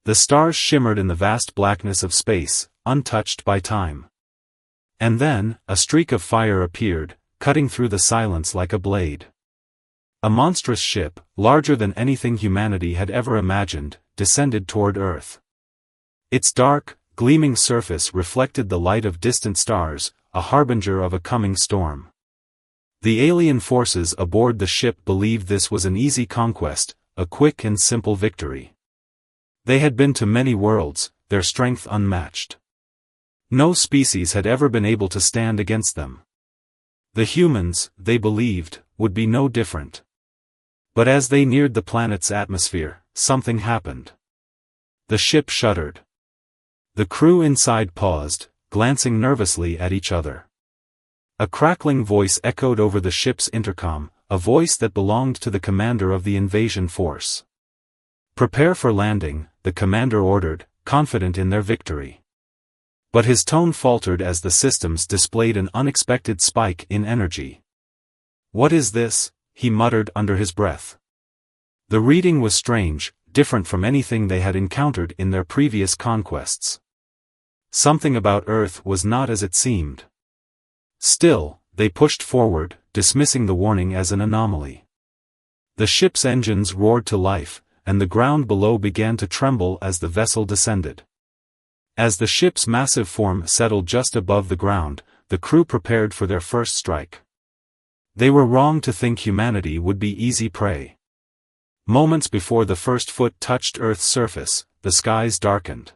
The stars shimmered in the vast blackness of space, untouched by time. And then, a streak of fire appeared, cutting through the silence like a blade. A monstrous ship, larger than anything humanity had ever imagined, descended toward Earth. Its dark, gleaming surface reflected the light of distant stars, a harbinger of a coming storm. The alien forces aboard the ship believed this was an easy conquest, a quick and simple victory. They had been to many worlds, their strength unmatched. No species had ever been able to stand against them. The humans, they believed, would be no different. But as they neared the planet's atmosphere, something happened. The ship shuddered. The crew inside paused, glancing nervously at each other. A crackling voice echoed over the ship's intercom, a voice that belonged to the commander of the invasion force. "Prepare for landing," the commander ordered, confident in their victory. But his tone faltered as the systems displayed an unexpected spike in energy. "What is this?" he muttered under his breath. The reading was strange, different from anything they had encountered in their previous conquests. Something about Earth was not as it seemed. Still, they pushed forward, dismissing the warning as an anomaly. The ship's engines roared to life, and the ground below began to tremble as the vessel descended. As the ship's massive form settled just above the ground, the crew prepared for their first strike. They were wrong to think humanity would be easy prey. Moments before the first foot touched Earth's surface, the skies darkened.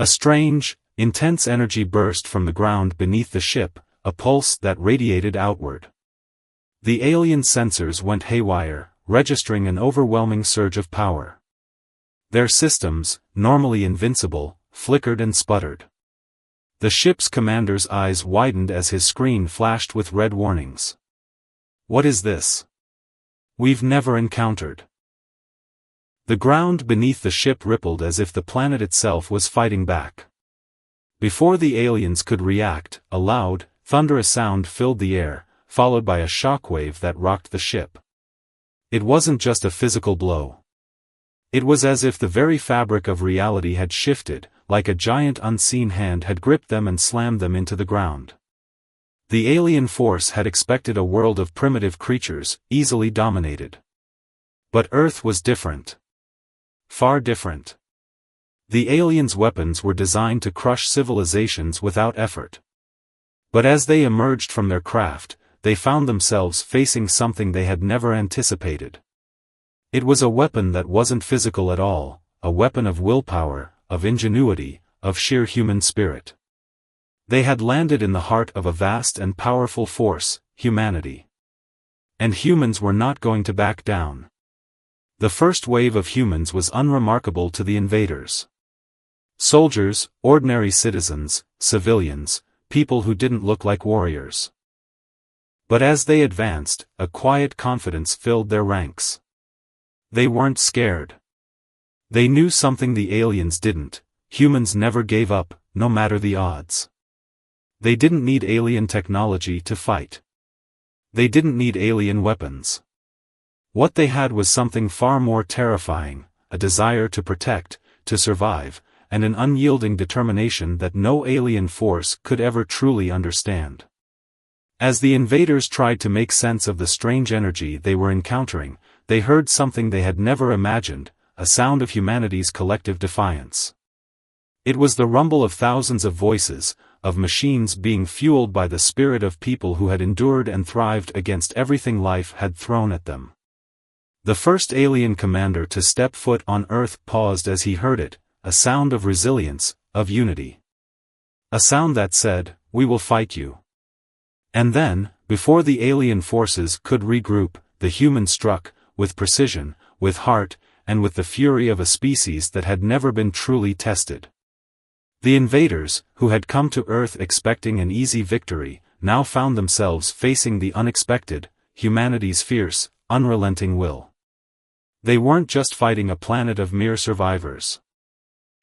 A strange, intense energy burst from the ground beneath the ship, a pulse that radiated outward. The alien sensors went haywire, registering an overwhelming surge of power. Their systems, normally invincible, flickered and sputtered. The ship's commander's eyes widened as his screen flashed with red warnings. "What is this? We've never encountered." The ground beneath the ship rippled as if the planet itself was fighting back. Before the aliens could react, a loud, thunderous sound filled the air, followed by a shockwave that rocked the ship. It wasn't just a physical blow. It was as if the very fabric of reality had shifted, like a giant unseen hand had gripped them and slammed them into the ground. The alien force had expected a world of primitive creatures, easily dominated. But Earth was different. Far different. The aliens' weapons were designed to crush civilizations without effort. But as they emerged from their craft, they found themselves facing something they had never anticipated. It was a weapon that wasn't physical at all, a weapon of willpower, of ingenuity, of sheer human spirit. They had landed in the heart of a vast and powerful force, humanity. And humans were not going to back down. The first wave of humans was unremarkable to the invaders. Soldiers, ordinary citizens, civilians, people who didn't look like warriors. But as they advanced, a quiet confidence filled their ranks. They weren't scared. They knew something the aliens didn't: humans never gave up, no matter the odds. They didn't need alien technology to fight. They didn't need alien weapons. What they had was something far more terrifying, a desire to protect, to survive, and an unyielding determination that no alien force could ever truly understand. As the invaders tried to make sense of the strange energy they were encountering, they heard something they had never imagined, a sound of humanity's collective defiance. It was the rumble of thousands of voices, of machines being fueled by the spirit of people who had endured and thrived against everything life had thrown at them. The first alien commander to step foot on Earth paused as he heard it, a sound of resilience, of unity. A sound that said, "We will fight you." And then, before the alien forces could regroup, the humans struck, with precision, with heart, and with the fury of a species that had never been truly tested. The invaders, who had come to Earth expecting an easy victory, now found themselves facing the unexpected, humanity's fierce, unrelenting will. They weren't just fighting a planet of mere survivors.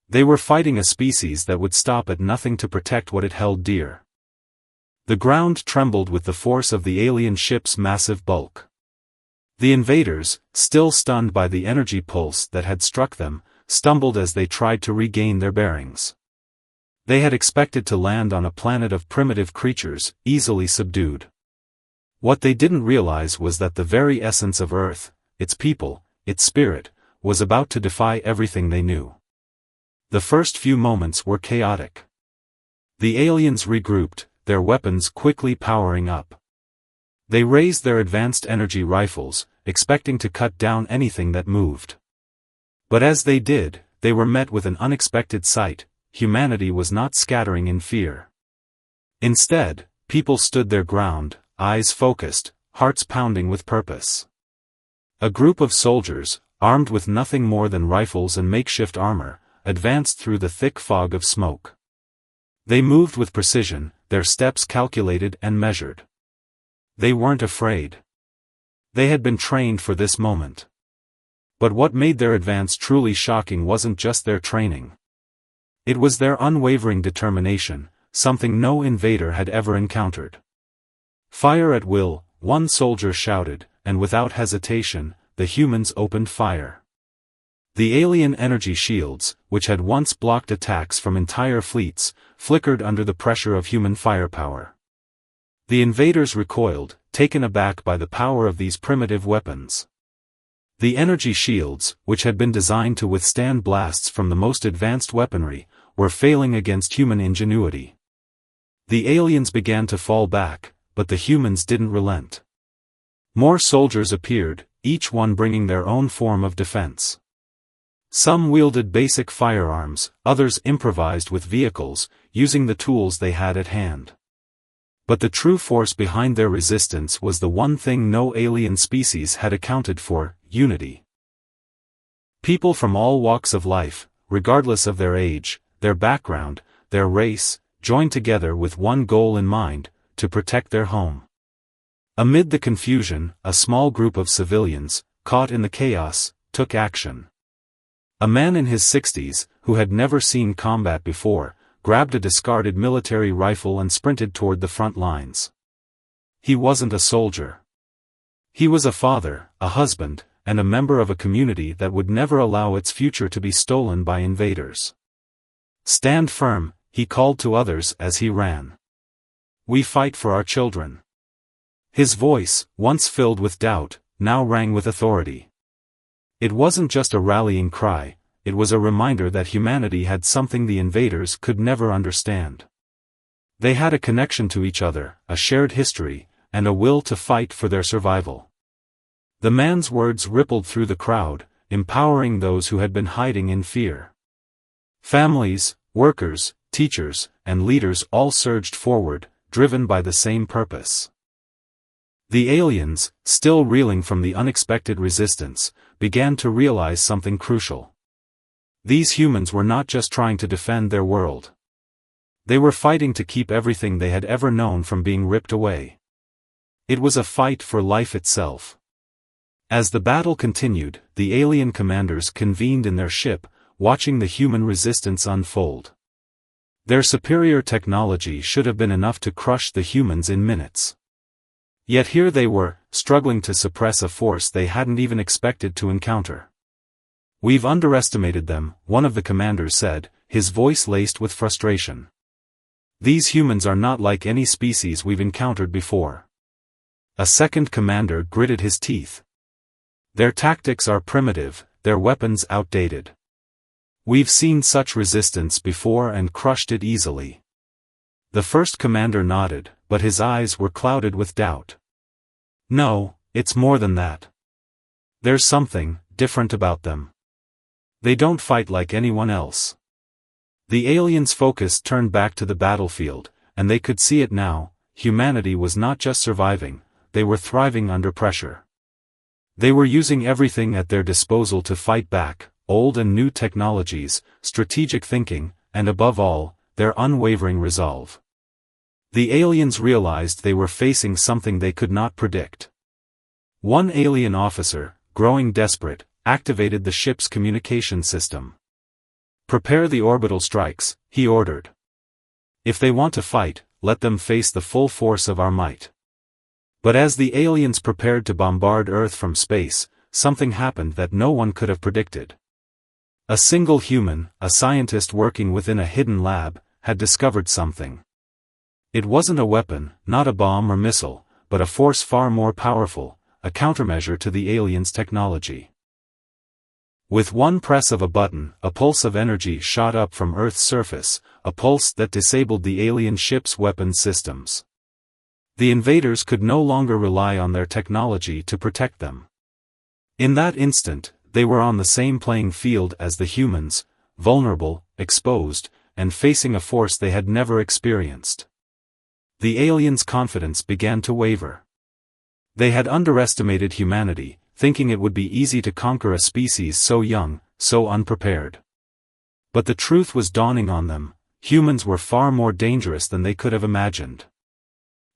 They were fighting a species that would stop at nothing to protect what it held dear. The ground trembled with the force of the alien ship's massive bulk. The invaders, still stunned by the energy pulse that had struck them, stumbled as they tried to regain their bearings. They had expected to land on a planet of primitive creatures, easily subdued. What they didn't realize was that the very essence of Earth, its people, its spirit, was about to defy everything they knew. The first few moments were chaotic. The aliens regrouped, their weapons quickly powering up. They raised their advanced energy rifles, expecting to cut down anything that moved. But as they did, they were met with an unexpected sight: humanity was not scattering in fear. Instead, people stood their ground, eyes focused, hearts pounding with purpose. A group of soldiers, armed with nothing more than rifles and makeshift armor, advanced through the thick fog of smoke. They moved with precision, their steps calculated and measured. They weren't afraid. They had been trained for this moment. But what made their advance truly shocking wasn't just their training. It was their unwavering determination, something no invader had ever encountered. "Fire at will," one soldier shouted, and without hesitation, the humans opened fire. The alien energy shields, which had once blocked attacks from entire fleets, flickered under the pressure of human firepower. The invaders recoiled, taken aback by the power of these primitive weapons. The energy shields, which had been designed to withstand blasts from the most advanced weaponry, were failing against human ingenuity. The aliens began to fall back, but the humans didn't relent. More soldiers appeared, each one bringing their own form of defense. Some wielded basic firearms, others improvised with vehicles, using the tools they had at hand. But the true force behind their resistance was the one thing no alien species had accounted for: unity. People from all walks of life, regardless of their age, their background, their race, joined together with one goal in mind: to protect their home. Amid the confusion, a small group of civilians, caught in the chaos, took action. A man in his 60s, who had never seen combat before, grabbed a discarded military rifle and sprinted toward the front lines. He wasn't a soldier. He was a father, a husband, and a member of a community that would never allow its future to be stolen by invaders. "Stand firm," he called to others as he ran. "We fight for our children." His voice, once filled with doubt, now rang with authority. It wasn't just a rallying cry, it was a reminder that humanity had something the invaders could never understand. They had a connection to each other, a shared history, and a will to fight for their survival. The man's words rippled through the crowd, empowering those who had been hiding in fear. Families, workers, teachers, and leaders all surged forward, driven by the same purpose. The aliens, still reeling from the unexpected resistance, began to realize something crucial. These humans were not just trying to defend their world. They were fighting to keep everything they had ever known from being ripped away. It was a fight for life itself. As the battle continued, the alien commanders convened in their ship, watching the human resistance unfold. Their superior technology should have been enough to crush the humans in minutes. Yet here they were, struggling to suppress a force they hadn't even expected to encounter. "We've underestimated them," one of the commanders said, his voice laced with frustration. "These humans are not like any species we've encountered before." A second commander gritted his teeth. "Their tactics are primitive, their weapons outdated. We've seen such resistance before and crushed it easily." The first commander nodded, but his eyes were clouded with doubt. "No, it's more than that. There's something different about them. They don't fight like anyone else." The aliens' focus turned back to the battlefield, and they could see it now: humanity was not just surviving, they were thriving under pressure. They were using everything at their disposal to fight back: old and new technologies, strategic thinking, and above all, their unwavering resolve. The aliens realized they were facing something they could not predict. One alien officer, growing desperate, activated the ship's communication system. "Prepare the orbital strikes," he ordered. "If they want to fight, let them face the full force of our might." But as the aliens prepared to bombard Earth from space, something happened that no one could have predicted. A single human, a scientist working within a hidden lab, had discovered something. It wasn't a weapon, not a bomb or missile, but a force far more powerful, a countermeasure to the aliens' technology. With one press of a button, a pulse of energy shot up from Earth's surface, a pulse that disabled the alien ship's weapons systems. The invaders could no longer rely on their technology to protect them. In that instant, they were on the same playing field as the humans, vulnerable, exposed, and facing a force they had never experienced. The aliens' confidence began to waver. They had underestimated humanity, thinking it would be easy to conquer a species so young, so unprepared. But the truth was dawning on them: humans were far more dangerous than they could have imagined.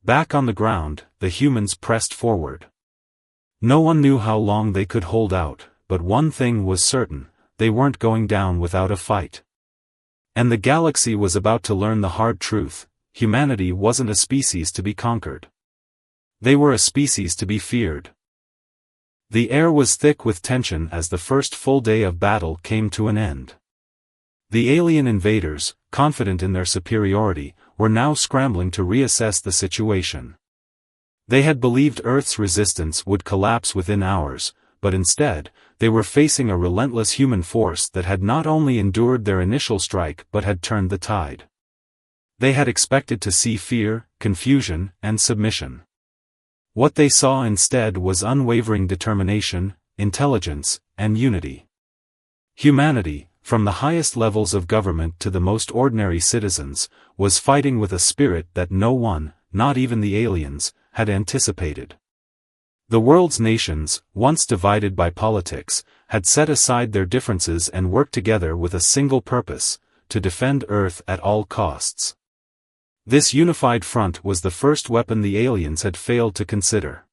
Back on the ground, the humans pressed forward. No one knew how long they could hold out, but one thing was certain: they weren't going down without a fight. And the galaxy was about to learn the hard truth: humanity wasn't a species to be conquered. They were a species to be feared. The air was thick with tension as the first full day of battle came to an end. The alien invaders, confident in their superiority, were now scrambling to reassess the situation. They had believed Earth's resistance would collapse within hours, but instead, they were facing a relentless human force that had not only endured their initial strike but had turned the tide. They had expected to see fear, confusion, and submission. What they saw instead was unwavering determination, intelligence, and unity. Humanity, from the highest levels of government to the most ordinary citizens, was fighting with a spirit that no one, not even the aliens, had anticipated. The world's nations, once divided by politics, had set aside their differences and worked together with a single purpose: to defend Earth at all costs. This unified front was the first weapon the aliens had failed to consider.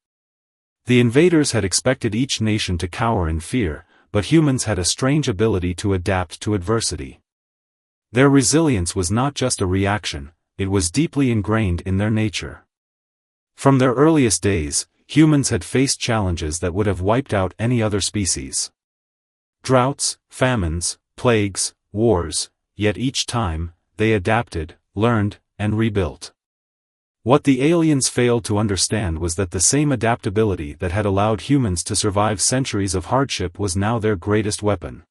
The invaders had expected each nation to cower in fear, but humans had a strange ability to adapt to adversity. Their resilience was not just a reaction, it was deeply ingrained in their nature. From their earliest days, humans had faced challenges that would have wiped out any other species. Droughts, famines, plagues, wars, yet each time, they adapted, learned, and rebuilt. What the aliens failed to understand was that the same adaptability that had allowed humans to survive centuries of hardship was now their greatest weapon.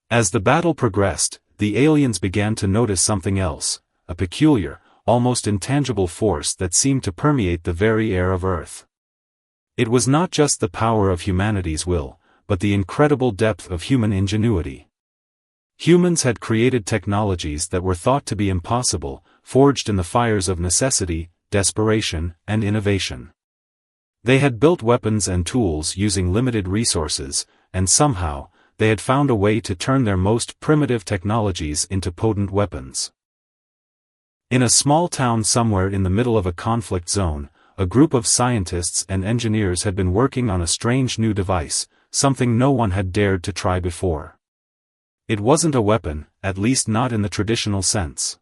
As the battle progressed, the aliens began to notice something else: a peculiar, almost intangible force that seemed to permeate the very air of Earth. It was not just the power of humanity's will, but the incredible depth of human ingenuity. Humans had created technologies that were thought to be impossible, forged in the fires of necessity, desperation, and innovation. They had built weapons and tools using limited resources, and somehow, they had found a way to turn their most primitive technologies into potent weapons. In a small town somewhere in the middle of a conflict zone, a group of scientists and engineers had been working on a strange new device, something no one had dared to try before. It wasn't a weapon, at least not in the traditional sense.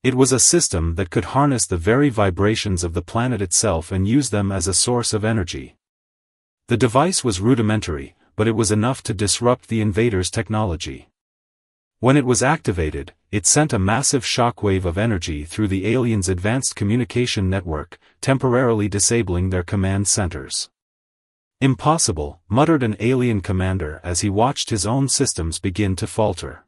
It was a system that could harness the very vibrations of the planet itself and use them as a source of energy. The device was rudimentary, but it was enough to disrupt the invaders' technology. When it was activated, it sent a massive shockwave of energy through the aliens' advanced communication network, temporarily disabling their command centers. "Impossible," muttered an alien commander as he watched his own systems begin to falter.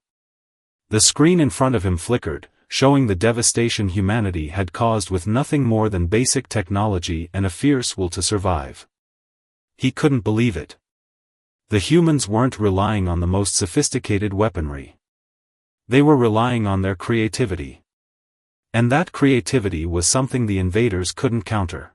The screen in front of him flickered, showing the devastation humanity had caused with nothing more than basic technology and a fierce will to survive. He couldn't believe it. The humans weren't relying on the most sophisticated weaponry. They were relying on their creativity. And that creativity was something the invaders couldn't counter.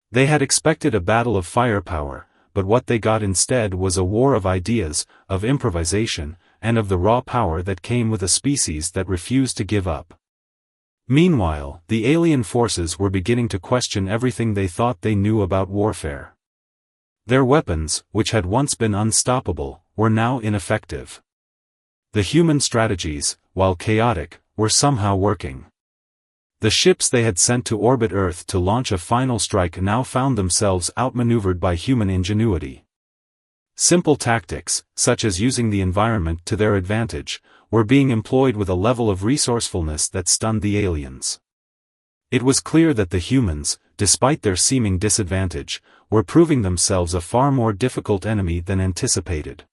They had expected a battle of firepower, but what they got instead was a war of ideas, of improvisation, and of the raw power that came with a species that refused to give up. Meanwhile, the alien forces were beginning to question everything they thought they knew about warfare. Their weapons, which had once been unstoppable, were now ineffective. The human strategies, while chaotic, were somehow working. The ships they had sent to orbit Earth to launch a final strike now found themselves outmaneuvered by human ingenuity. Simple tactics, such as using the environment to their advantage, were being employed with a level of resourcefulness that stunned the aliens. It was clear that the humans, despite their seeming disadvantage, were proving themselves a far more difficult enemy than anticipated.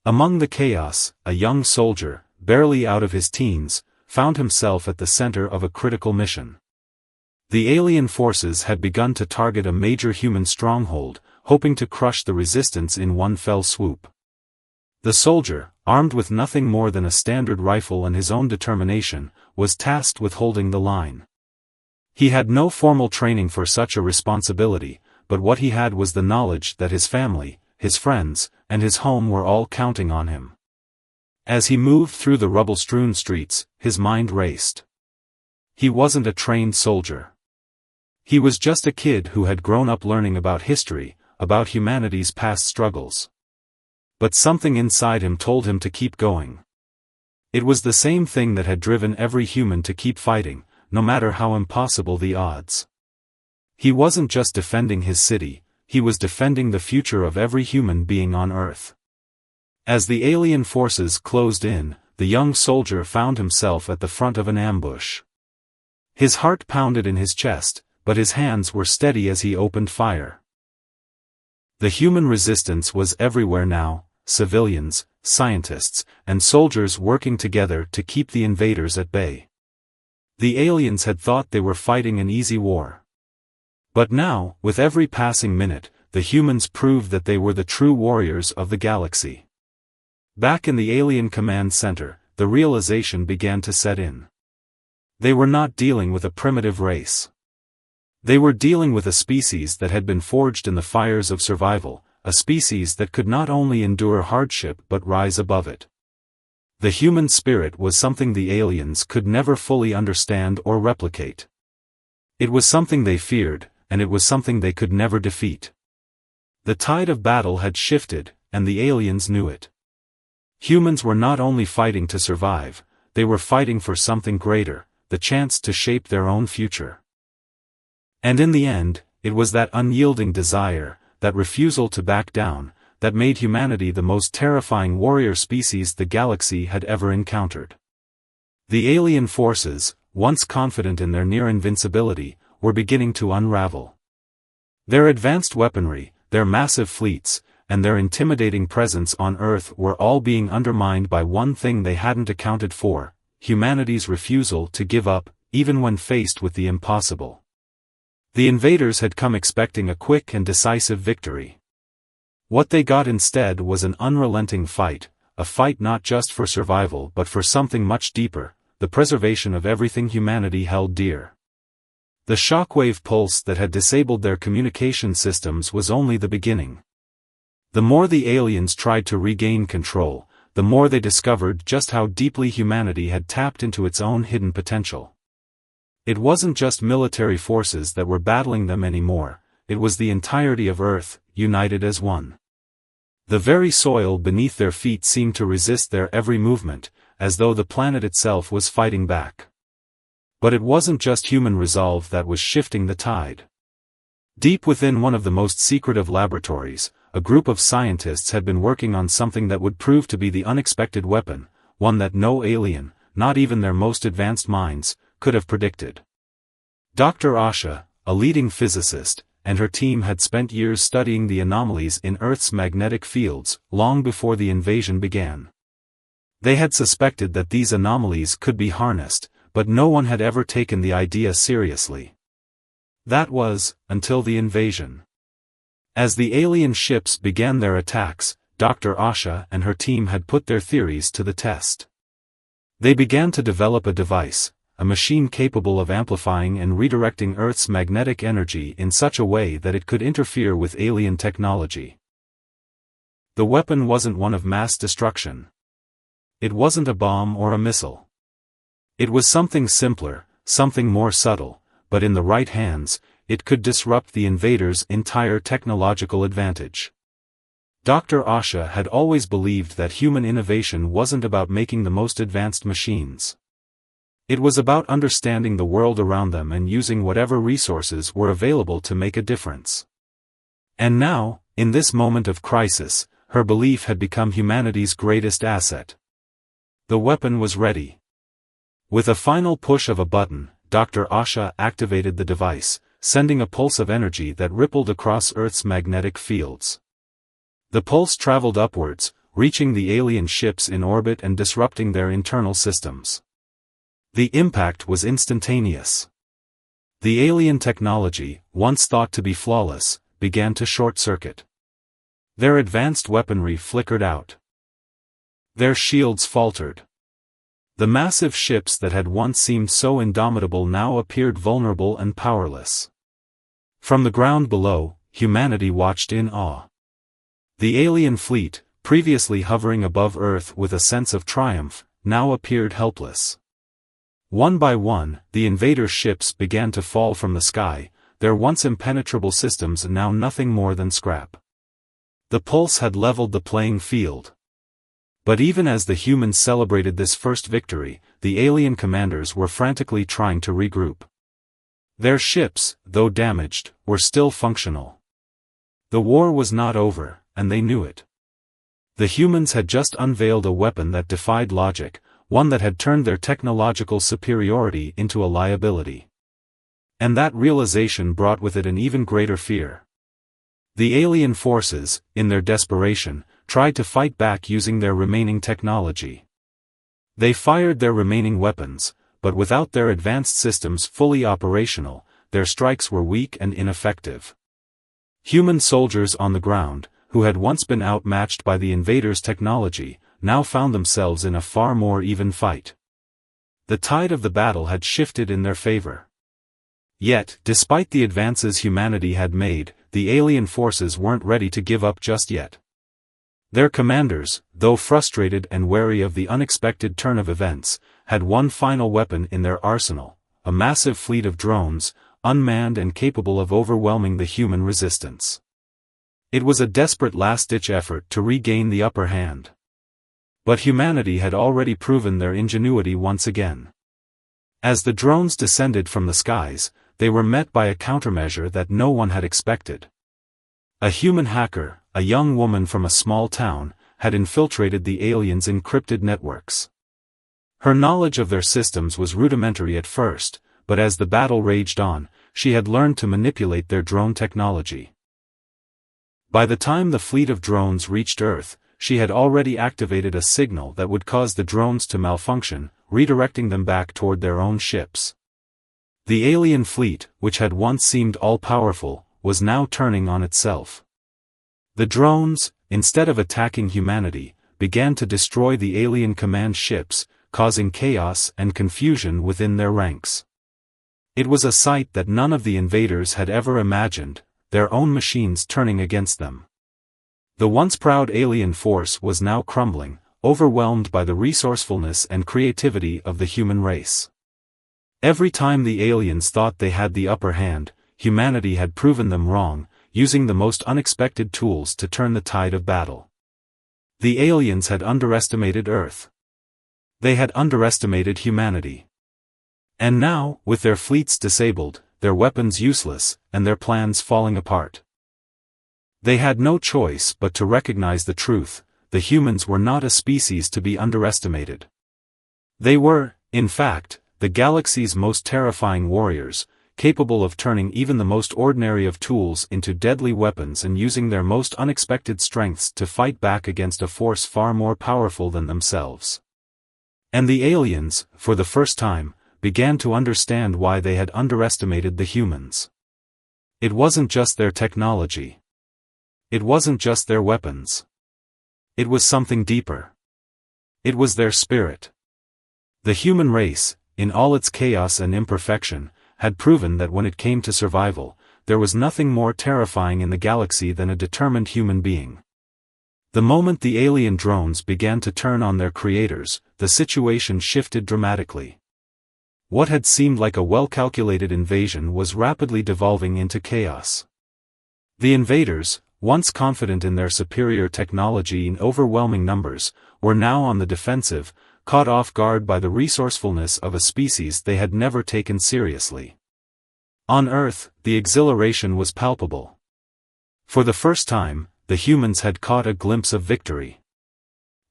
Among the chaos, a young soldier, barely out of his teens, found himself at the center of a critical mission. The alien forces had begun to target a major human stronghold, hoping to crush the resistance in one fell swoop. The soldier, armed with nothing more than a standard rifle and his own determination, was tasked with holding the line. He had no formal training for such a responsibility, but what he had was the knowledge that his family, his friends, and his home were all counting on him. As he moved through the rubble-strewn streets, his mind raced. He wasn't a trained soldier. He was just a kid who had grown up learning about history, about humanity's past struggles. But something inside him told him to keep going. It was the same thing that had driven every human to keep fighting, no matter how impossible the odds. He wasn't just defending his city, he was defending the future of every human being on Earth. As the alien forces closed in, the young soldier found himself at the front of an ambush. His heart pounded in his chest, but his hands were steady as he opened fire. The human resistance was everywhere now, civilians, scientists, and soldiers working together to keep the invaders at bay. The aliens had thought they were fighting an easy war. But now, with every passing minute, the humans proved that they were the true warriors of the galaxy. Back in the alien command center, the realization began to set in. They were not dealing with a primitive race. They were dealing with a species that had been forged in the fires of survival, a species that could not only endure hardship but rise above it. The human spirit was something the aliens could never fully understand or replicate. It was something they feared, and it was something they could never defeat. The tide of battle had shifted, and the aliens knew it. Humans were not only fighting to survive, they were fighting for something greater, the chance to shape their own future. And in the end, it was that unyielding desire, that refusal to back down, that made humanity the most terrifying warrior species the galaxy had ever encountered. The alien forces, once confident in their near invincibility, were beginning to unravel. Their advanced weaponry, their massive fleets, and their intimidating presence on Earth were all being undermined by one thing they hadn't accounted for: humanity's refusal to give up, even when faced with the impossible. The invaders had come expecting a quick and decisive victory. What they got instead was an unrelenting fight, a fight not just for survival but for something much deeper, the preservation of everything humanity held dear. The shockwave pulse that had disabled their communication systems was only the beginning. The more the aliens tried to regain control, the more they discovered just how deeply humanity had tapped into its own hidden potential. It wasn't just military forces that were battling them anymore, it was the entirety of Earth, united as one. The very soil beneath their feet seemed to resist their every movement, as though the planet itself was fighting back. But it wasn't just human resolve that was shifting the tide. Deep within one of the most secretive laboratories, a group of scientists had been working on something that would prove to be the unexpected weapon, one that no alien, not even their most advanced minds, could have predicted. Dr. Asha, a leading physicist, and her team had spent years studying the anomalies in Earth's magnetic fields, long before the invasion began. They had suspected that these anomalies could be harnessed, but no one had ever taken the idea seriously. That was, until the invasion. As the alien ships began their attacks, Dr. Asha and her team had put their theories to the test. They began to develop a device, a machine capable of amplifying and redirecting Earth's magnetic energy in such a way that it could interfere with alien technology. The weapon wasn't one of mass destruction. It wasn't a bomb or a missile. It was something simpler, something more subtle, but in the right hands, it could disrupt the invaders' entire technological advantage. Dr. Asha had always believed that human innovation wasn't about making the most advanced machines. It was about understanding the world around them and using whatever resources were available to make a difference. And now, in this moment of crisis, her belief had become humanity's greatest asset. The weapon was ready. With a final push of a button, Dr. Asha activated the device, sending a pulse of energy that rippled across Earth's magnetic fields. The pulse traveled upwards, reaching the alien ships in orbit and disrupting their internal systems. The impact was instantaneous. The alien technology, once thought to be flawless, began to short-circuit. Their advanced weaponry flickered out. Their shields faltered. The massive ships that had once seemed so indomitable now appeared vulnerable and powerless. From the ground below, humanity watched in awe. The alien fleet, previously hovering above Earth with a sense of triumph, now appeared helpless. One by one, the invaders' ships began to fall from the sky, their once impenetrable systems now nothing more than scrap. The pulse had leveled the playing field. But even as the humans celebrated this first victory, the alien commanders were frantically trying to regroup. Their ships, though damaged, were still functional. The war was not over, and they knew it. The humans had just unveiled a weapon that defied logic, one that had turned their technological superiority into a liability. And that realization brought with it an even greater fear. The alien forces, in their desperation, tried to fight back using their remaining technology. They fired their remaining weapons, but without their advanced systems fully operational, their strikes were weak and ineffective. Human soldiers on the ground, who had once been outmatched by the invaders' technology, now found themselves in a far more even fight. The tide of the battle had shifted in their favor. Yet, despite the advances humanity had made, the alien forces weren't ready to give up just yet. Their commanders, though frustrated and wary of the unexpected turn of events, had one final weapon in their arsenal, a massive fleet of drones, unmanned and capable of overwhelming the human resistance. It was a desperate last-ditch effort to regain the upper hand. But humanity had already proven their ingenuity once again. As the drones descended from the skies, they were met by a countermeasure that no one had expected. A human hacker, a young woman from a small town, had infiltrated the aliens' encrypted networks. Her knowledge of their systems was rudimentary at first, but as the battle raged on, she had learned to manipulate their drone technology. By the time the fleet of drones reached Earth, she had already activated a signal that would cause the drones to malfunction, redirecting them back toward their own ships. The alien fleet, which had once seemed all-powerful, was now turning on itself. The drones, instead of attacking humanity, began to destroy the alien command ships, causing chaos and confusion within their ranks. It was a sight that none of the invaders had ever imagined, their own machines turning against them. The once proud alien force was now crumbling, overwhelmed by the resourcefulness and creativity of the human race. Every time the aliens thought they had the upper hand, humanity had proven them wrong, using the most unexpected tools to turn the tide of battle. The aliens had underestimated Earth. They had underestimated humanity. And now, with their fleets disabled, their weapons useless, and their plans falling apart, they had no choice but to recognize the truth: the humans were not a species to be underestimated. They were, in fact, the galaxy's most terrifying warriors, capable of turning even the most ordinary of tools into deadly weapons and using their most unexpected strengths to fight back against a force far more powerful than themselves. And the aliens, for the first time, began to understand why they had underestimated the humans. It wasn't just their technology. It wasn't just their weapons. It was something deeper. It was their spirit. The human race, in all its chaos and imperfection, had proven that when it came to survival, there was nothing more terrifying in the galaxy than a determined human being. The moment the alien drones began to turn on their creators, the situation shifted dramatically. What had seemed like a well-calculated invasion was rapidly devolving into chaos. The invaders, once confident in their superior technology in overwhelming numbers, were now on the defensive, caught off guard by the resourcefulness of a species they had never taken seriously. On Earth, the exhilaration was palpable. For the first time, the humans had caught a glimpse of victory.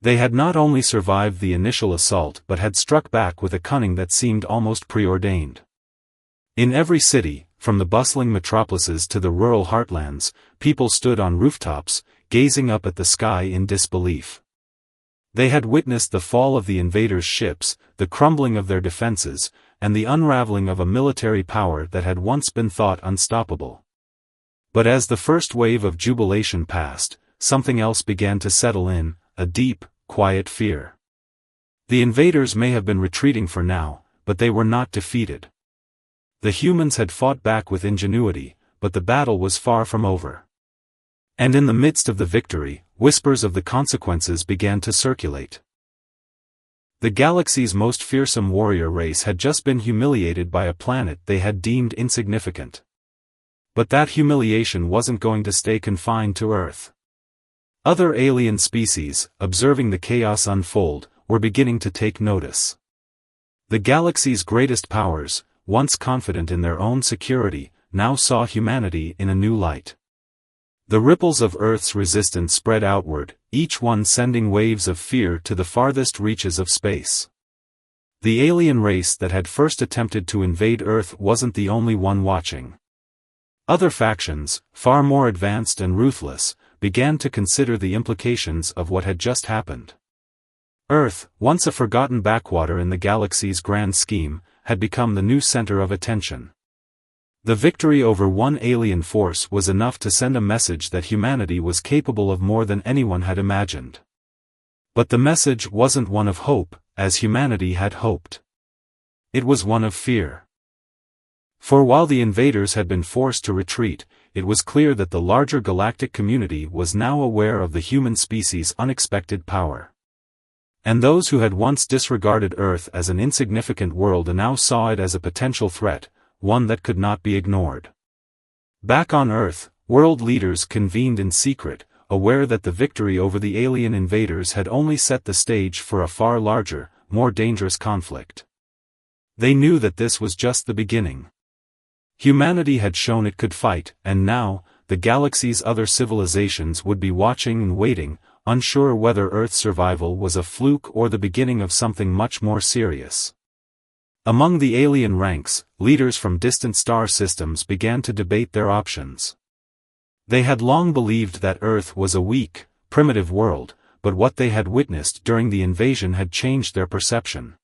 They had not only survived the initial assault but had struck back with a cunning that seemed almost preordained. In every city, from the bustling metropolises to the rural heartlands, people stood on rooftops, gazing up at the sky in disbelief. They had witnessed the fall of the invaders' ships, the crumbling of their defenses, and the unraveling of a military power that had once been thought unstoppable. But as the first wave of jubilation passed, something else began to settle in, a deep, quiet fear. The invaders may have been retreating for now, but they were not defeated. The humans had fought back with ingenuity, but the battle was far from over. And in the midst of the victory, whispers of the consequences began to circulate. The galaxy's most fearsome warrior race had just been humiliated by a planet they had deemed insignificant. But that humiliation wasn't going to stay confined to Earth. Other alien species, observing the chaos unfold, were beginning to take notice. The galaxy's greatest powers, once confident in their own security, now saw humanity in a new light. The ripples of Earth's resistance spread outward, each one sending waves of fear to the farthest reaches of space. The alien race that had first attempted to invade Earth wasn't the only one watching. Other factions, far more advanced and ruthless, began to consider the implications of what had just happened. Earth, once a forgotten backwater in the galaxy's grand scheme, had become the new center of attention. The victory over one alien force was enough to send a message that humanity was capable of more than anyone had imagined. But the message wasn't one of hope, as humanity had hoped. It was one of fear. For while the invaders had been forced to retreat, it was clear that the larger galactic community was now aware of the human species' unexpected power. And those who had once disregarded Earth as an insignificant world now saw it as a potential threat, one that could not be ignored. Back on Earth, world leaders convened in secret, aware that the victory over the alien invaders had only set the stage for a far larger, more dangerous conflict. They knew that this was just the beginning. Humanity had shown it could fight, and now, the galaxy's other civilizations would be watching and waiting, unsure whether Earth's survival was a fluke or the beginning of something much more serious. Among the alien ranks, leaders from distant star systems began to debate their options. They had long believed that Earth was a weak, primitive world, but what they had witnessed during the invasion had changed their perception.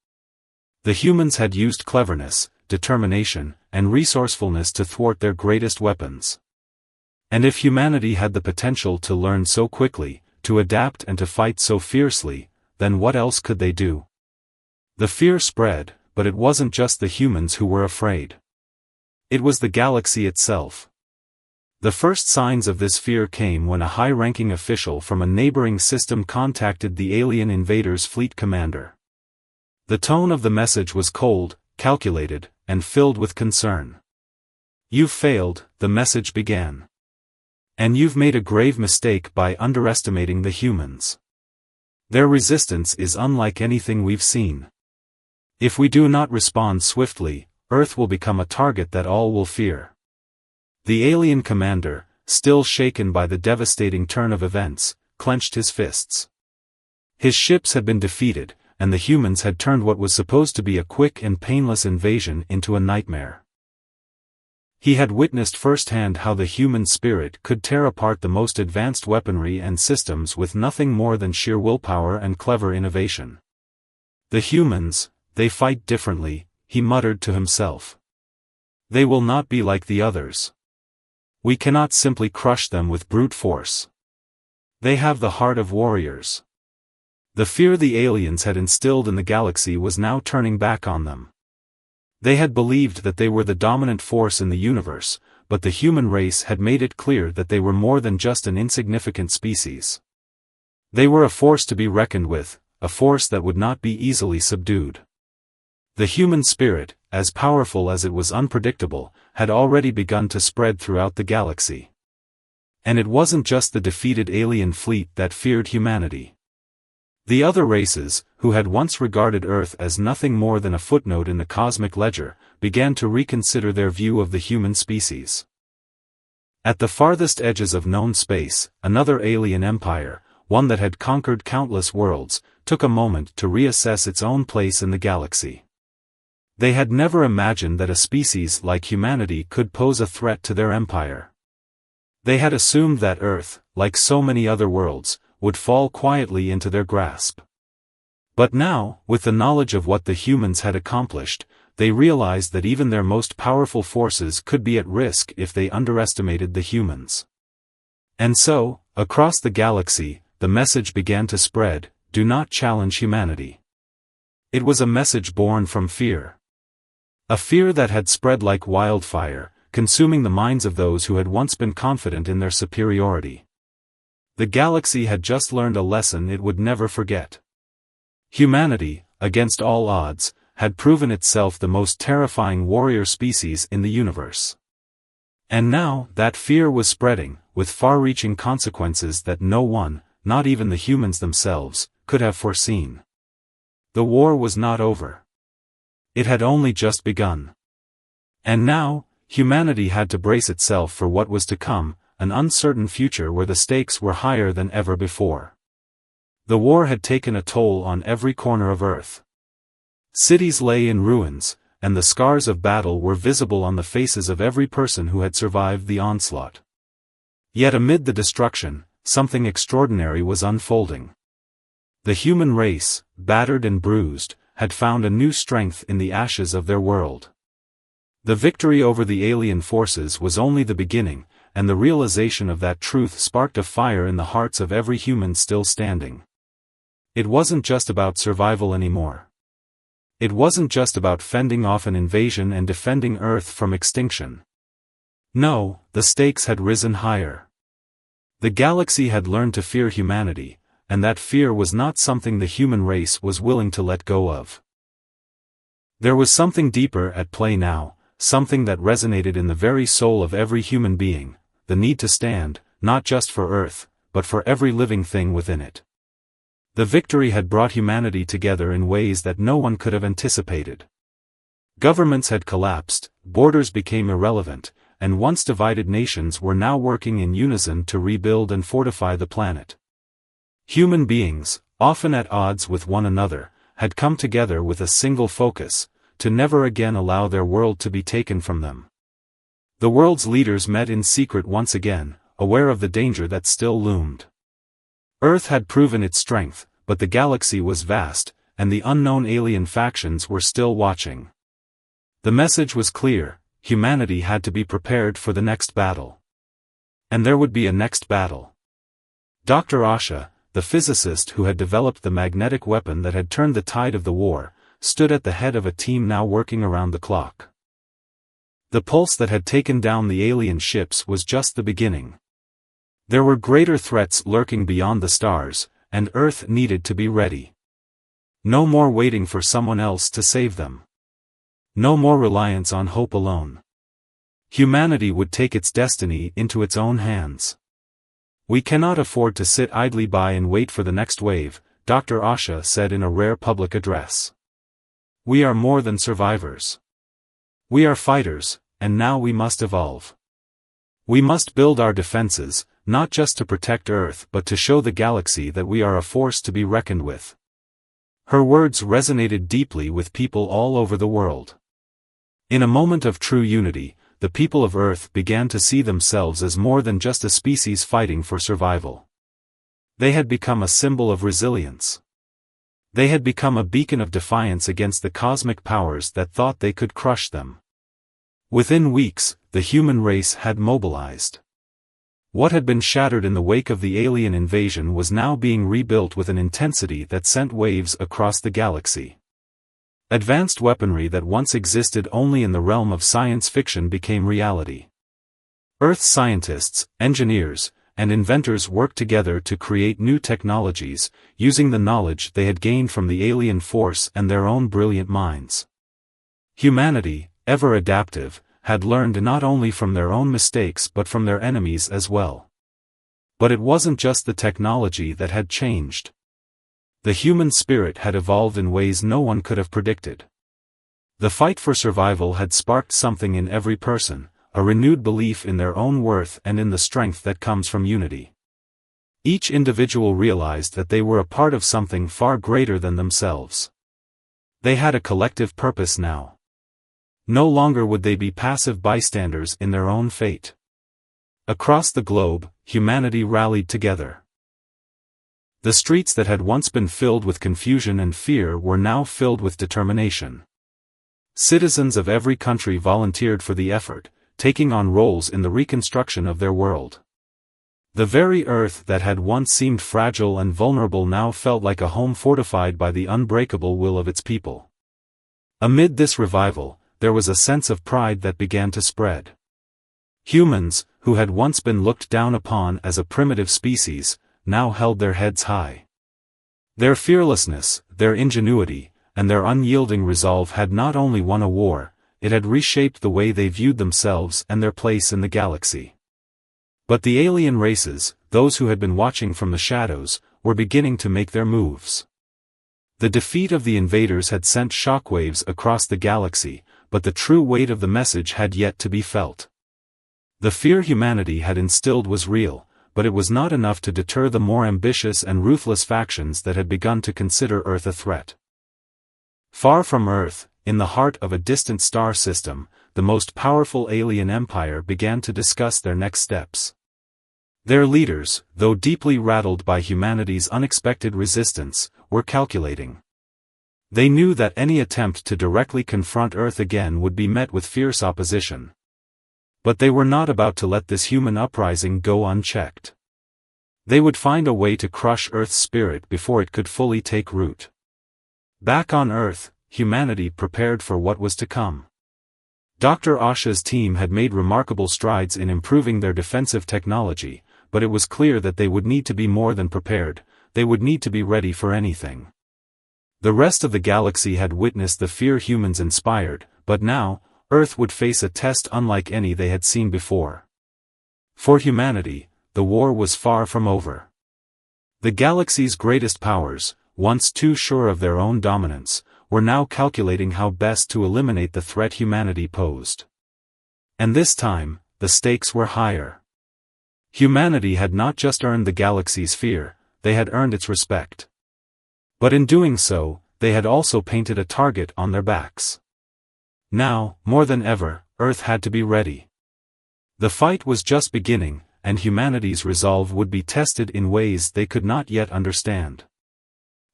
The humans had used cleverness, determination, and resourcefulness to thwart their greatest weapons. And if humanity had the potential to learn so quickly, to adapt and to fight so fiercely, then what else could they do? The fear spread, but it wasn't just the humans who were afraid. It was the galaxy itself. The first signs of this fear came when a high-ranking official from a neighboring system contacted the alien invaders' fleet commander. The tone of the message was cold, calculated, and filled with concern. "You've failed," the message began. "And you've made a grave mistake by underestimating the humans. Their resistance is unlike anything we've seen. If we do not respond swiftly, Earth will become a target that all will fear." The alien commander, still shaken by the devastating turn of events, clenched his fists. His ships had been defeated, and the humans had turned what was supposed to be a quick and painless invasion into a nightmare. He had witnessed firsthand how the human spirit could tear apart the most advanced weaponry and systems with nothing more than sheer willpower and clever innovation. "The humans, they fight differently," he muttered to himself. "They will not be like the others. We cannot simply crush them with brute force. They have the heart of warriors." The fear the aliens had instilled in the galaxy was now turning back on them. They had believed that they were the dominant force in the universe, but the human race had made it clear that they were more than just an insignificant species. They were a force to be reckoned with, a force that would not be easily subdued. The human spirit, as powerful as it was unpredictable, had already begun to spread throughout the galaxy. And it wasn't just the defeated alien fleet that feared humanity. The other races, who had once regarded Earth as nothing more than a footnote in the cosmic ledger, began to reconsider their view of the human species. At the farthest edges of known space, another alien empire, one that had conquered countless worlds, took a moment to reassess its own place in the galaxy. They had never imagined that a species like humanity could pose a threat to their empire. They had assumed that Earth, like so many other worlds, would fall quietly into their grasp. But now, with the knowledge of what the humans had accomplished, they realized that even their most powerful forces could be at risk if they underestimated the humans. And so, across the galaxy, the message began to spread: do not challenge humanity. It was a message born from fear. A fear that had spread like wildfire, consuming the minds of those who had once been confident in their superiority. The galaxy had just learned a lesson it would never forget. Humanity, against all odds, had proven itself the most terrifying warrior species in the universe. And now, that fear was spreading, with far-reaching consequences that no one, not even the humans themselves, could have foreseen. The war was not over. It had only just begun. And now, humanity had to brace itself for what was to come, an uncertain future where the stakes were higher than ever before. The war had taken a toll on every corner of Earth. Cities lay in ruins, and the scars of battle were visible on the faces of every person who had survived the onslaught. Yet amid the destruction, something extraordinary was unfolding. The human race, battered and bruised, had found a new strength in the ashes of their world. The victory over the alien forces was only the beginning, and the realization of that truth sparked a fire in the hearts of every human still standing. It wasn't just about survival anymore. It wasn't just about fending off an invasion and defending Earth from extinction. No, the stakes had risen higher. The galaxy had learned to fear humanity, and that fear was not something the human race was willing to let go of. There was something deeper at play now, something that resonated in the very soul of every human being: the need to stand, not just for Earth, but for every living thing within it. The victory had brought humanity together in ways that no one could have anticipated. Governments had collapsed, borders became irrelevant, and once divided nations were now working in unison to rebuild and fortify the planet. Human beings, often at odds with one another, had come together with a single focus: to never again allow their world to be taken from them. The world's leaders met in secret once again, aware of the danger that still loomed. Earth had proven its strength, but the galaxy was vast, and the unknown alien factions were still watching. The message was clear: humanity had to be prepared for the next battle. And there would be a next battle. Dr. Asha, the physicist who had developed the magnetic weapon that had turned the tide of the war, stood at the head of a team now working around the clock. The pulse that had taken down the alien ships was just the beginning. There were greater threats lurking beyond the stars, and Earth needed to be ready. No more waiting for someone else to save them. No more reliance on hope alone. Humanity would take its destiny into its own hands. We cannot afford to sit idly by and wait for the next wave, Dr. Asha said in a rare public address. We are more than survivors. We are fighters, and now we must evolve. We must build our defenses, not just to protect Earth but to show the galaxy that we are a force to be reckoned with. Her words resonated deeply with people all over the world. In a moment of true unity, the people of Earth began to see themselves as more than just a species fighting for survival. They had become a symbol of resilience. They had become a beacon of defiance against the cosmic powers that thought they could crush them. Within weeks, the human race had mobilized. What had been shattered in the wake of the alien invasion was now being rebuilt with an intensity that sent waves across the galaxy. Advanced weaponry that once existed only in the realm of science fiction became reality. Earth's scientists, engineers, and inventors worked together to create new technologies, using the knowledge they had gained from the alien force and their own brilliant minds. Humanity, ever adaptive, had learned not only from their own mistakes but from their enemies as well. But it wasn't just the technology that had changed. The human spirit had evolved in ways no one could have predicted. The fight for survival had sparked something in every person, a renewed belief in their own worth and in the strength that comes from unity. Each individual realized that they were a part of something far greater than themselves. They had a collective purpose now. No longer would they be passive bystanders in their own fate. Across the globe, humanity rallied together. The streets that had once been filled with confusion and fear were now filled with determination. Citizens of every country volunteered for the effort, taking on roles in the reconstruction of their world. The very earth that had once seemed fragile and vulnerable now felt like a home fortified by the unbreakable will of its people. Amid this revival, there was a sense of pride that began to spread. Humans, who had once been looked down upon as a primitive species, now held their heads high. Their fearlessness, their ingenuity, and their unyielding resolve had not only won a war, it had reshaped the way they viewed themselves and their place in the galaxy. But the alien races, those who had been watching from the shadows, were beginning to make their moves. The defeat of the invaders had sent shockwaves across the galaxy, but the true weight of the message had yet to be felt. The fear humanity had instilled was real, but it was not enough to deter the more ambitious and ruthless factions that had begun to consider Earth a threat. Far from Earth, in the heart of a distant star system, the most powerful alien empire began to discuss their next steps. Their leaders, though deeply rattled by humanity's unexpected resistance, were calculating. They knew that any attempt to directly confront Earth again would be met with fierce opposition. But they were not about to let this human uprising go unchecked. They would find a way to crush Earth's spirit before it could fully take root. Back on Earth, humanity prepared for what was to come. Dr. Asha's team had made remarkable strides in improving their defensive technology, but it was clear that they would need to be more than prepared, they would need to be ready for anything. The rest of the galaxy had witnessed the fear humans inspired, but now, Earth would face a test unlike any they had seen before. For humanity, the war was far from over. The galaxy's greatest powers, once too sure of their own dominance, were now calculating how best to eliminate the threat humanity posed. And this time, the stakes were higher. Humanity had not just earned the galaxy's fear, they had earned its respect. But in doing so, they had also painted a target on their backs. Now, more than ever, Earth had to be ready. The fight was just beginning, and humanity's resolve would be tested in ways they could not yet understand.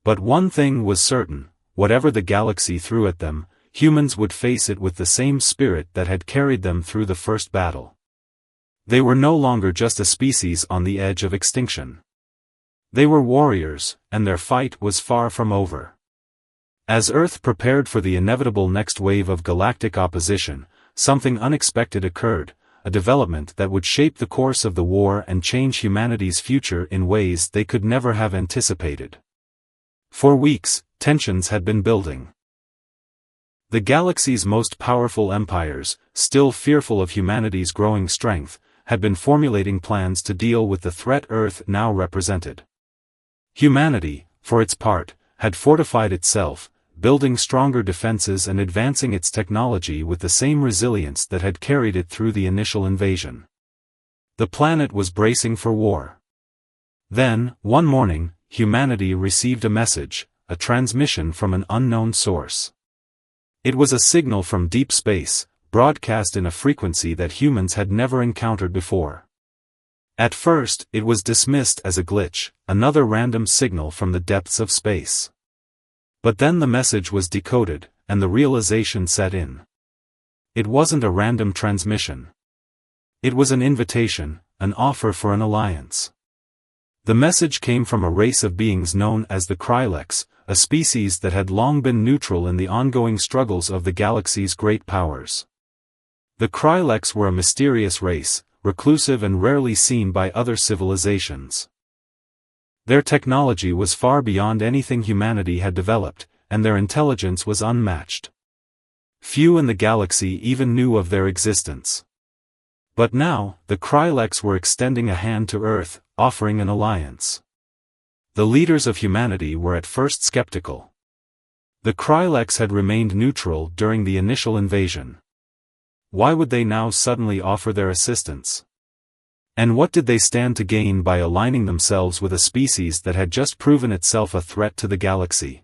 But one thing was certain, whatever the galaxy threw at them, humans would face it with the same spirit that had carried them through the first battle. They were no longer just a species on the edge of extinction. They were warriors, and their fight was far from over. As Earth prepared for the inevitable next wave of galactic opposition, something unexpected occurred, a development that would shape the course of the war and change humanity's future in ways they could never have anticipated. For weeks, tensions had been building. The galaxy's most powerful empires, still fearful of humanity's growing strength, had been formulating plans to deal with the threat Earth now represented. Humanity, for its part, had fortified itself, building stronger defenses and advancing its technology with the same resilience that had carried it through the initial invasion. The planet was bracing for war. Then, one morning, humanity received a message, a transmission from an unknown source. It was a signal from deep space, broadcast in a frequency that humans had never encountered before. At first, it was dismissed as a glitch, another random signal from the depths of space. But then the message was decoded, and the realization set in. It wasn't a random transmission. It was an invitation, an offer for an alliance. The message came from a race of beings known as the Kryleks, a species that had long been neutral in the ongoing struggles of the galaxy's great powers. The Kryleks were a mysterious race, reclusive and rarely seen by other civilizations. Their technology was far beyond anything humanity had developed, and their intelligence was unmatched. Few in the galaxy even knew of their existence. But now, the Kryleks were extending a hand to Earth, offering an alliance. The leaders of humanity were at first skeptical. The Kryleks had remained neutral during the initial invasion. Why would they now suddenly offer their assistance? And what did they stand to gain by aligning themselves with a species that had just proven itself a threat to the galaxy?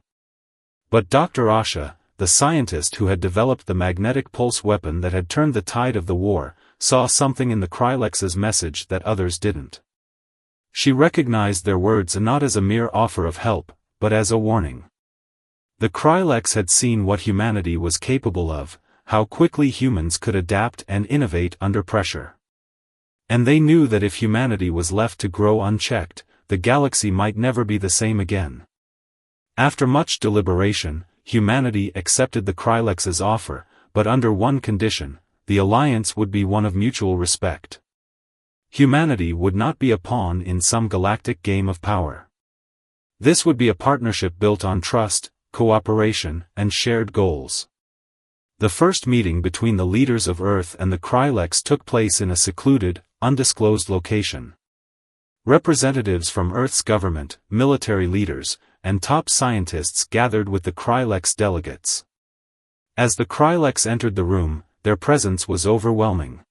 But Dr. Asha, the scientist who had developed the magnetic pulse weapon that had turned the tide of the war, saw something in the Kryleks' message that others didn't. She recognized their words not as a mere offer of help, but as a warning. The Kryleks had seen what humanity was capable of, how quickly humans could adapt and innovate under pressure. And they knew that if humanity was left to grow unchecked, the galaxy might never be the same again. After much deliberation, humanity accepted the Kryleks' offer, but under one condition: the alliance would be one of mutual respect. Humanity would not be a pawn in some galactic game of power. This would be a partnership built on trust, cooperation, and shared goals. The first meeting between the leaders of Earth and the Kryleks took place in a secluded, undisclosed location. Representatives from Earth's government, military leaders, and top scientists gathered with the Kryleks delegates. As the Kryleks entered the room, their presence was overwhelming.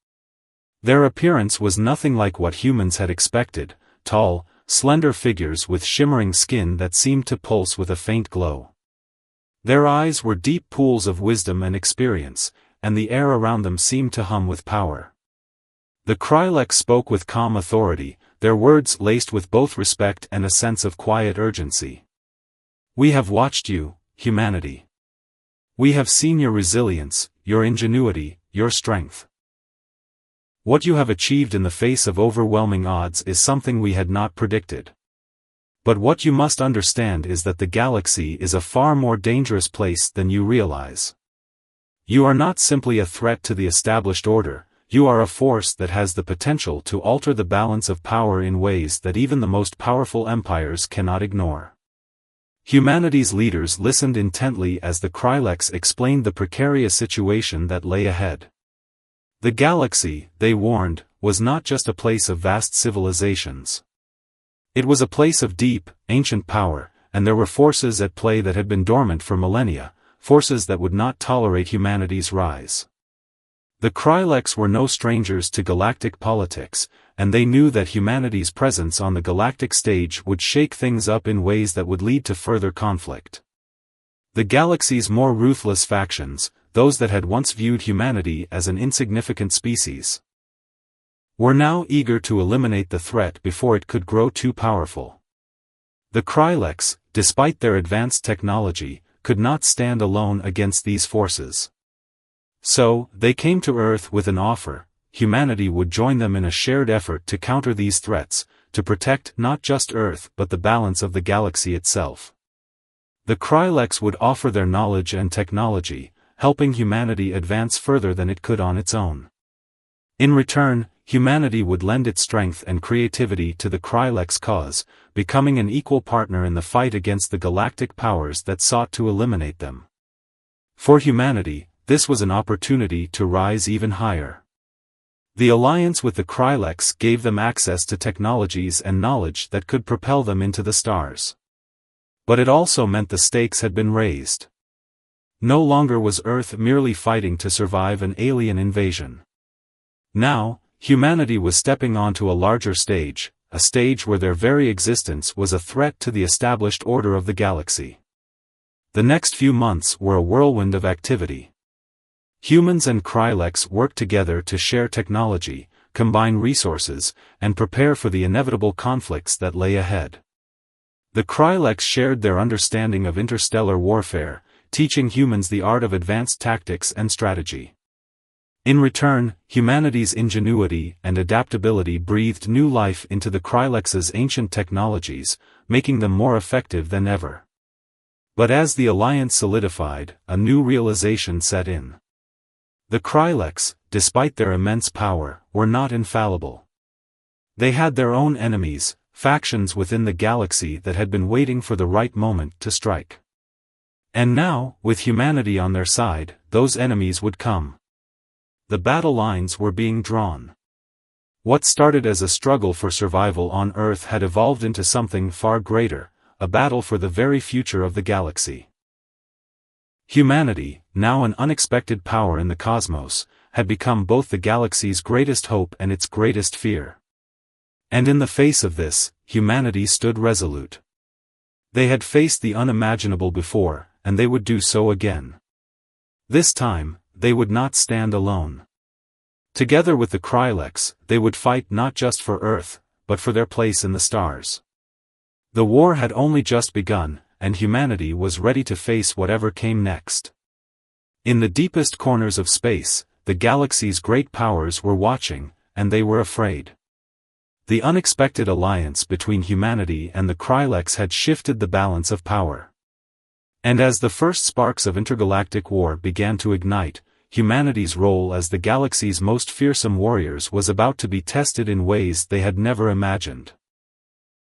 Their appearance was nothing like what humans had expected: tall, slender figures with shimmering skin that seemed to pulse with a faint glow. Their eyes were deep pools of wisdom and experience, and the air around them seemed to hum with power. The Kryleks spoke with calm authority, their words laced with both respect and a sense of quiet urgency. "We have watched you, humanity. We have seen your resilience, your ingenuity, your strength. What you have achieved in the face of overwhelming odds is something we had not predicted. But what you must understand is that the galaxy is a far more dangerous place than you realize. You are not simply a threat to the established order, you are a force that has the potential to alter the balance of power in ways that even the most powerful empires cannot ignore." Humanity's leaders listened intently as the Kryleks explained the precarious situation that lay ahead. The galaxy, they warned, was not just a place of vast civilizations. It was a place of deep, ancient power, and there were forces at play that had been dormant for millennia, forces that would not tolerate humanity's rise. The Kryleks were no strangers to galactic politics, and they knew that humanity's presence on the galactic stage would shake things up in ways that would lead to further conflict. The galaxy's more ruthless factions, those that had once viewed humanity as an insignificant species, were now eager to eliminate the threat before it could grow too powerful. The Kryleks, despite their advanced technology, could not stand alone against these forces. So, they came to Earth with an offer: humanity would join them in a shared effort to counter these threats, to protect not just Earth but the balance of the galaxy itself. The Kryleks would offer their knowledge and technology, helping humanity advance further than it could on its own. In return, humanity would lend its strength and creativity to the Kryleks' cause, becoming an equal partner in the fight against the galactic powers that sought to eliminate them. For humanity, this was an opportunity to rise even higher. The alliance with the Kryleks gave them access to technologies and knowledge that could propel them into the stars. But it also meant the stakes had been raised. No longer was Earth merely fighting to survive an alien invasion. Now, humanity was stepping onto a larger stage, a stage where their very existence was a threat to the established order of the galaxy. The next few months were a whirlwind of activity. Humans and Kryleks worked together to share technology, combine resources, and prepare for the inevitable conflicts that lay ahead. The Kryleks shared their understanding of interstellar warfare, teaching humans the art of advanced tactics and strategy. In return, humanity's ingenuity and adaptability breathed new life into the Kryleks' ancient technologies, making them more effective than ever. But as the alliance solidified, a new realization set in. The Kryleks, despite their immense power, were not infallible. They had their own enemies, factions within the galaxy that had been waiting for the right moment to strike. And now, with humanity on their side, those enemies would come. The battle lines were being drawn. What started as a struggle for survival on Earth had evolved into something far greater, a battle for the very future of the galaxy. Humanity, now an unexpected power in the cosmos, had become both the galaxy's greatest hope and its greatest fear. And in the face of this, humanity stood resolute. They had faced the unimaginable before, and they would do so again. This time, they would not stand alone. Together with the Kryleks, they would fight not just for Earth, but for their place in the stars. The war had only just begun, and humanity was ready to face whatever came next. In the deepest corners of space, the galaxy's great powers were watching, and they were afraid. The unexpected alliance between humanity and the Kryleks had shifted the balance of power. And as the first sparks of intergalactic war began to ignite, humanity's role as the galaxy's most fearsome warriors was about to be tested in ways they had never imagined.